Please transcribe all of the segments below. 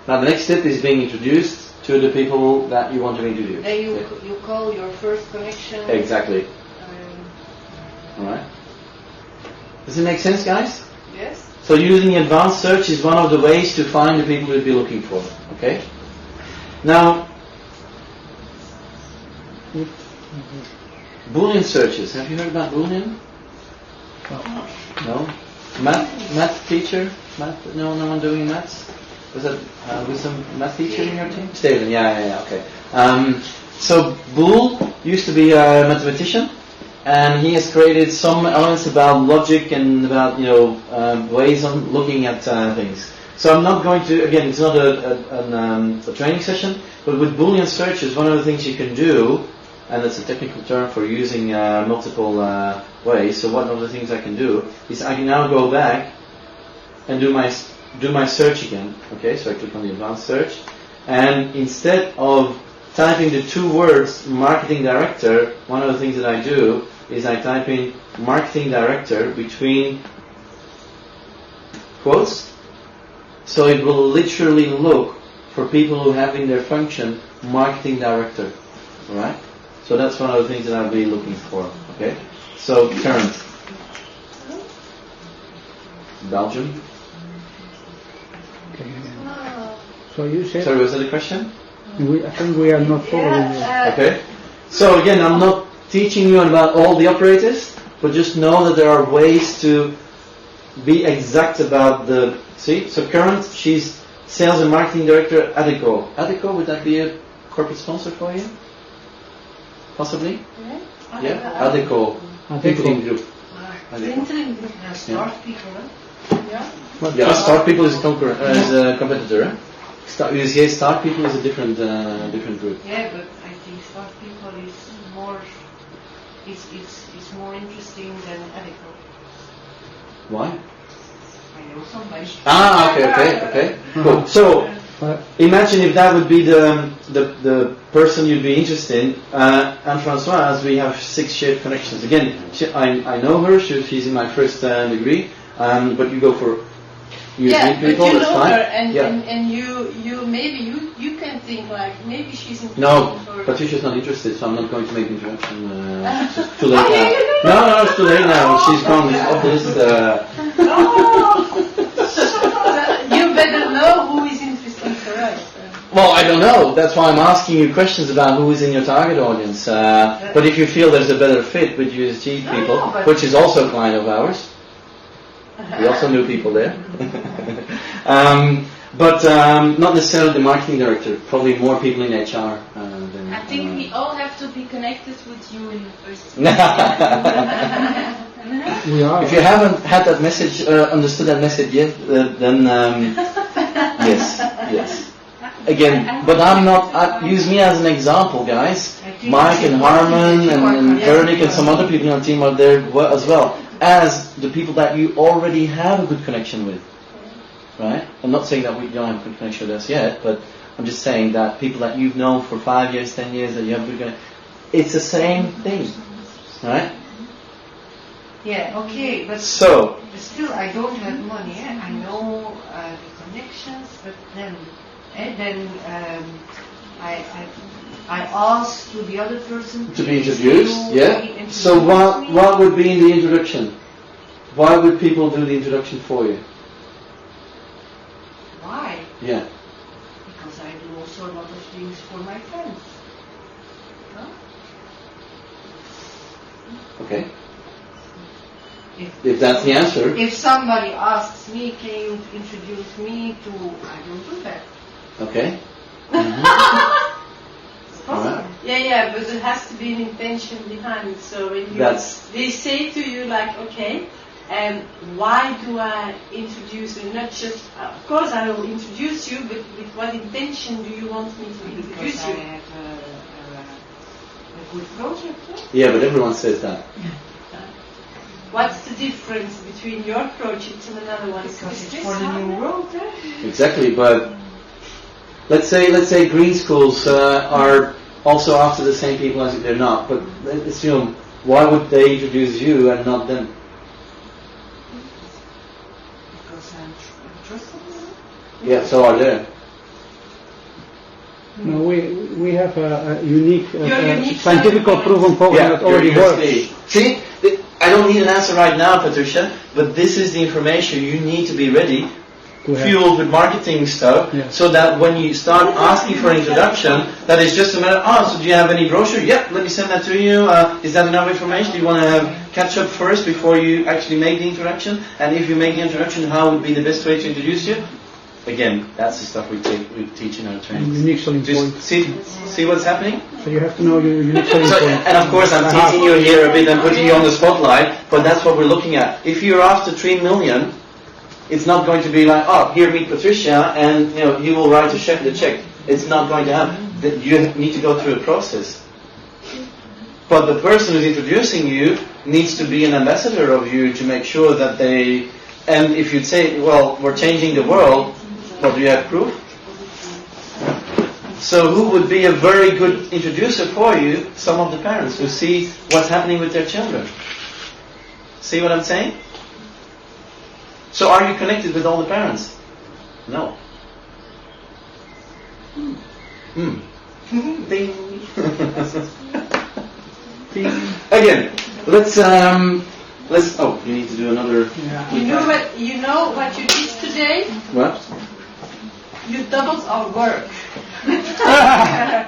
Now the next step is being introduced to the people that you want to introduce. And you call your first connection. Exactly. Alright. Does it make sense, guys? Yes. So using advanced search is one of the ways to find the people you'll be looking for. Okay? Now, Boolean searches. Have you heard about Boolean? No? Math teacher? No one doing maths? Was that with some math teacher in your team? Steven, yeah, okay. So Boole used to be a mathematician, and he has created some elements about logic and about ways of looking at things. So I'm not going to, again, it's not a training session, but with Boolean searches, one of the things you can do, and that's a technical term for using multiple ways. So one of the things I can do is I can now go back and do my search again. Okay, so I click on the advanced search, and instead of typing the two words marketing director, one of the things that I do is I type in marketing director between quotes, so it will literally look for people who have in their function marketing director. Alright? So that's one of the things that I'll be looking for. Okay? So current. Belgium. So you said... Sorry, was that a question? I think we are not following you. Okay. So again, I'm not teaching you about all the operators, but just know that there are ways to be exact about the... See? So current, she's sales and marketing director at Adeco. Adeco, would that be a corporate sponsor for you? Possibly? Yeah? Adeco. LinkedIn Group. LinkedIn Group has Start People, Yeah? Yeah, Start People is a competitor, eh? Start People is a different group. Yeah, but I think Start People is more more interesting than Adeco. Why? I know somebody. Okay. Cool. So imagine if that would be the person you'd be interested in. And Françoise, we have 6 shared connections. Again, I know her. She's in my first degree. But you go for European people. But you that's know fine. her, and you maybe you can think like maybe she's interested. No, Patricia's not interested, so I'm not going to make the introduction. It's too late now. No, it's too late now. She's gone. It's off the list. You better know who is interesting for us. Well, I don't know. That's why I'm asking you questions about who is in your target audience. But if you feel there's a better fit with USG people, which is also a client of ours, we also knew people there. But not necessarily the marketing director. Probably more people in HR. Than, I think we all have to be connected with you in the first. We are. If you haven't had that message, understood that message yet, then yes. Again, but I'm not. Use me as an example, guys. Mike and Harman and Veronique and some other people in our team are there as well as the people that you already have a good connection with. Right? I'm not saying that we don't have a good connection with us yet, but I'm just saying that people that you've known for 5 years, 10 years, that you have a good connection, it's the same thing. Right? Yeah, okay, but still I don't have money. I know the connections, but then I asked to the other person to be introduced. Yeah. So what would be in the introduction? Why would people do the introduction for you? Why? Yeah. Because I do also a lot of things for my friends. Huh? Okay. If that's the answer. If somebody asks me, can you introduce me to, I don't do that. Okay. Right. Yeah, but there has to be an intention behind it. So when they say to you like, okay, why do I introduce you? Not just, of course I will introduce you, but with what intention do you want me to introduce you? I have a good project. Yeah, but everyone says that. What's the difference between your project and another one? Because it's for the new road. Exactly, but let's say green schools are also after the same people as they're not. But let's assume, why would they introduce you and not them? Because I'm trusted. Yeah, so are they. No, we have a unique, unique scientific selling point. proven program that already works. See, I don't need an answer right now, Patricia, but this is the information you need to be ready, fueled with marketing stuff, so that when you start asking for an introduction, that is just a matter of, so do you have any brochure? Yep, let me send that to you. Is that enough information? Do you want to have catch up first before you actually make the introduction? And if you make the introduction, how would be the best way to introduce you? Again, that's the stuff we teach in our training. Unique selling point. See what's happening? So you have to know your unique selling point. And of course, I'm teasing you here a bit and putting you on the spotlight, but that's what we're looking at. If you're after 3 million, it's not going to be like, oh, here meet Patricia, and he will write the check. It's not going to happen. You need to go through a process. But the person who's introducing you needs to be an ambassador of you to make sure that they. And if you'd say, well, we're changing the world. But do you have proof? So who would be a very good introducer for you? Some of the parents who see what's happening with their children. See what I'm saying? So are you connected with all the parents? No. Ding. Again, let's. Oh, you need to do another. Yeah. You know what you did today? What? You doubled our work.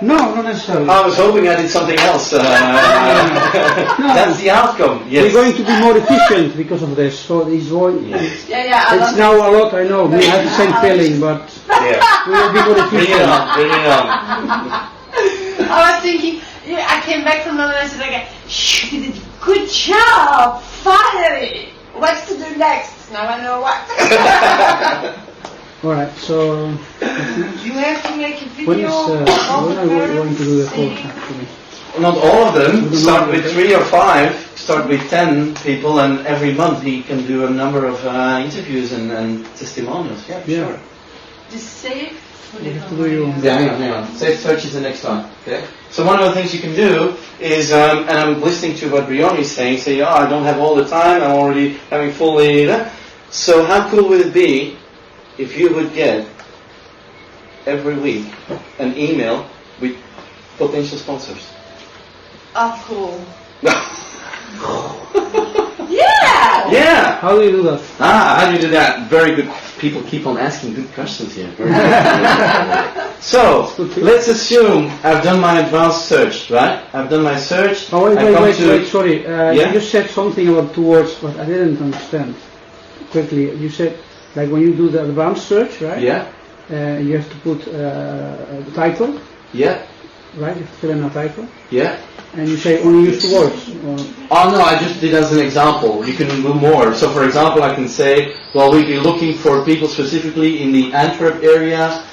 No, not necessarily. I was hoping I did something else. That's the outcome. Yes. We're going to be more efficient because of this. So it's Yeah. now a lot. I know. We have the same feeling, but we will be more Bring efficient. it on. Bring it on. I was thinking, I came back from London and I said, like, you did a good job, finally. What's to do next? Now I know what. Alright, so You have to make a video. when are we going to do the course actually? Not all of them. Start with 3 or 5. Start with 10 people, and every month he can do a number of interviews and testimonials. Yeah, sure. The safe. You have to do your own. Yeah, hang on. Safe search is the next one. Okay. So one of the things you can do is, and I'm listening to what Brioni is saying. Say, I don't have all the time. I'm already having fully. So how cool would it be if you would get every week an email with potential sponsors? Oh, cool. Yeah. Yeah. How do you do that? How do you do that? Very good. People keep on asking good questions here. So, let's assume I've done my advanced search, right? I've done my search. Oh, wait, sorry. You just said something about 2 words, but I didn't understand. Quickly, you said, like when you do the advanced search, right? Yeah. You have to put the title, Yeah. right? You have to fill in a title. Yeah. And you say only use 2 words. Oh no, I just did as an example. You can do more. So for example, I can say, well, we'd be looking for people specifically in the Antwerp area.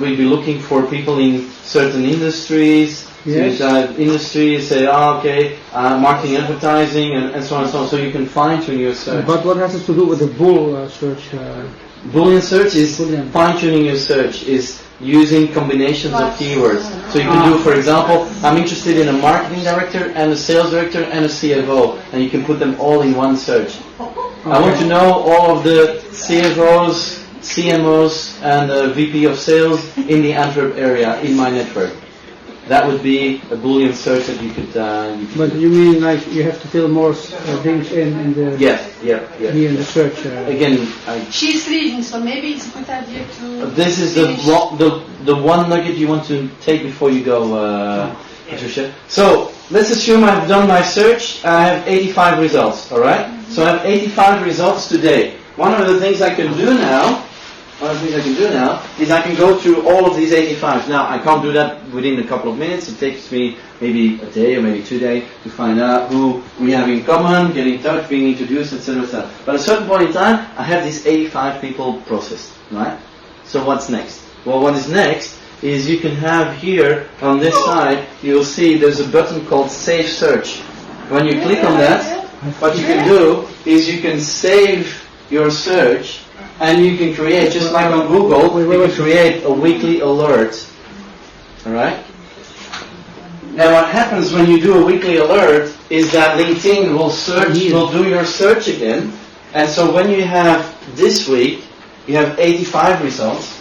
We'd be looking for people in certain industries. Yes. Industries say, marketing, advertising, and so on and so on. So you can fine tune your search. But what has it to do with the bull search? Boolean search is Boolean. fine tuning your search, is using combinations of keywords. So you can do, for example, I'm interested in a marketing director and a sales director and a CFO, and you can put them all in one search. I want to know all of the CFOs, CMOs, and the VP of sales in the Antwerp area in my network. That would be a Boolean search that you could. But you mean like you have to fill more things in the Yeah. here in the search? Again, She's leaving, so maybe it's a good idea to. this is the one nugget you want to take before you go, Patricia. So let's assume I've done my search. I have 85 results. All right. So I have 85 results today. One of the things I can do now. One of the things I can do now is I can go through all of these 85. Now, I can't do that within a couple of minutes. It takes me maybe a day or maybe 2 days to find out who we have in common, get in touch, being introduced, etc., etc. But at a certain point in time, I have these 85 people processed, right? So what's next? Well, what is next is you can have here on this side, you'll see there's a button called Save Search. When you click on that, what you can do is you can save your search. And you can create, just like on Google, you can create a weekly alert. Alright? Now what happens when you do a weekly alert is that LinkedIn will do your search again. And so when you have this week, you have 85 results.